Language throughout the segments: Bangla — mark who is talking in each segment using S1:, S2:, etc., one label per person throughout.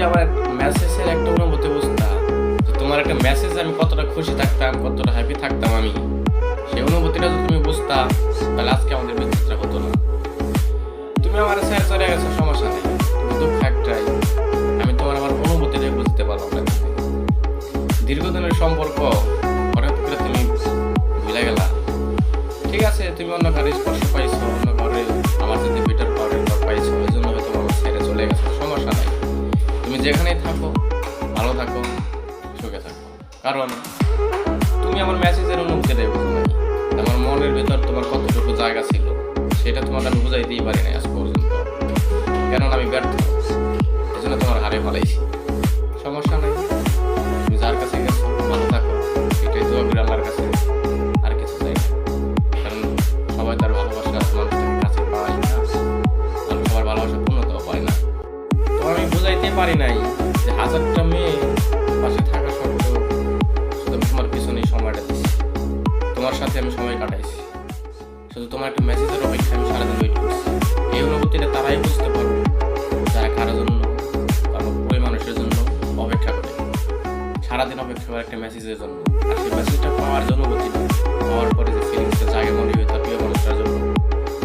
S1: আমার মেসেজের একটা অনুভূতি বুঝতা, তোমার একটা মেসেজ আমি কতটা খুশি থাকতাম, কতটা হ্যাপি থাকতাম আমি, সেই অনুভূতিটা যদি তুমি বুঝতা তাহলে আজকে আমাদের বিচ্ছেদটা হতো না। তুমি আমার ছেড়ে চলে গেছো, সমস্যা নেই, কিন্তু দুঃখ একটাই, আমি তোমার আমার অনুভূতিটাই বুঝতে পারলাম না। দীর্ঘদিনের সম্পর্ক হঠাৎ করে তুমি ভুলে গেলা। ঠিক আছে, তুমি অন্য কারো স্পর্শ পাইছো, অন্য কারো আমার যদি বেটার পাওয়ার পাইছো, এই জন্য হয়তো আমার ছেড়ে চলে গেছো, সমস্যা নাই। তুমি যেখানেই থাকো ভালো থাকো, সুখে থাকো, কারণ তুমি আমার মেসেজের অনুভূতিটাই বুঝো নাই। আমার মনের ভেতর তোমার কতটুকু জায়গা ছিল সেটা তোমার আমি বুঝাইতেই পারি নাই আজ পর্যন্ত, কেননা আমি ব্যর্থ, এই জন্য তোমার হারে ফলাইছি। সমস্যা নাই, তুমি যার কাছে গেছো ভালো থাকো, এটাই দোয়া করি আল্লাহর কাছে, আর কিছু চাই না। কারণ সবাই তার ভালোবাসা মানুষটাকে কাছে পায় না, আর সবার ভালোবাসা পূর্ণতাও পায় না। তো আমি বুঝাইতে পারি নাই যে হাজারটা মেয়ে পাশে থাকা সত্ত্বেও শুধু তোমার পিছনেই সময়টা দিচ্ছি, তোমার সাথে আমি সময় কাটাইছি, শুধু তোমার একটা মেসেজের অপেক্ষা আমি সারাদিন ওয়েট করছি। এই অনুভূতিটা তারাই বুঝতে পারবো যারা কারোর জন্য, কারো ওই মানুষের জন্য অপেক্ষা করে, সারাদিন অপেক্ষা করে একটা মেসেজের জন্য। আর সেই মেসেজটা পাওয়ার জন্য অনুভূতিটা পাওয়ার পরে যে ফিলিংসটা জাগে মনে হয় তার প্রিয় মানুষটার জন্য,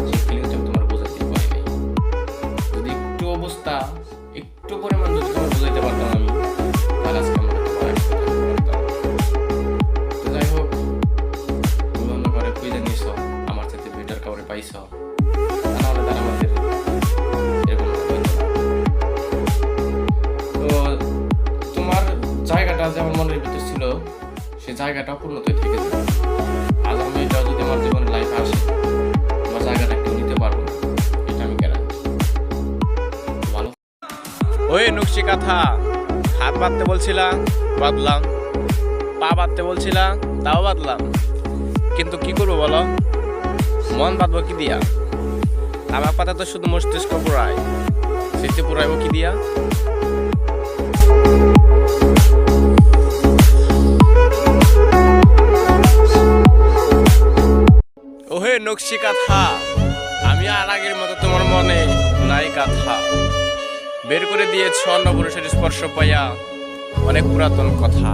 S1: সেই ফিলিংসটা আমি তোমার বোঝাতে পারি নাই। যদি একটু অবস্থা একটু পরিমাণ যদি তোমার বোঝাইতে পারতাম আমি, তাহলে আজকে আমরা তোমার একসাথে থাকতে পারতাম। তো যাই হোক, তুমি অন্য ঘরে খুঁজে নিছ, আমার সাথে বেটার কাউরে পাইছ, তাহলে তারা আমাদের এরকম হতো না। তো তোমার জায়গাটা যে আমার মনের ভিতরে ছিল, সেই জায়গাটা পূর্ণতই থেকে যাবে। আজ আমি এটাও যদি আমার জীবনের লাইফে আসে, আমার জায়গাটা কেউ নিতে পারবো না, এটা আমি গ্যারান্টি। ভালো
S2: ওই নকশি কথা, হাত বাঁধতে বলছিলা বাঁধলাম, পা বাঁধতে বলছিলা তাও বাঁধলাম, কিন্তু কি করবো বলো, মন বাঁধবো কি দিয়া? আমার পাতা তো শুধু মস্তিষ্ক পুরায়, স্মৃতি পুরাইবো কি দিয়া? ওহে নকশি কথা, আমি আর আগের মতো তোমার মনে নাই কথা, বের করে দিয়েছ অন্য পুরুষের স্পর্শ পাইয়া অনেক পুরাতন কথা।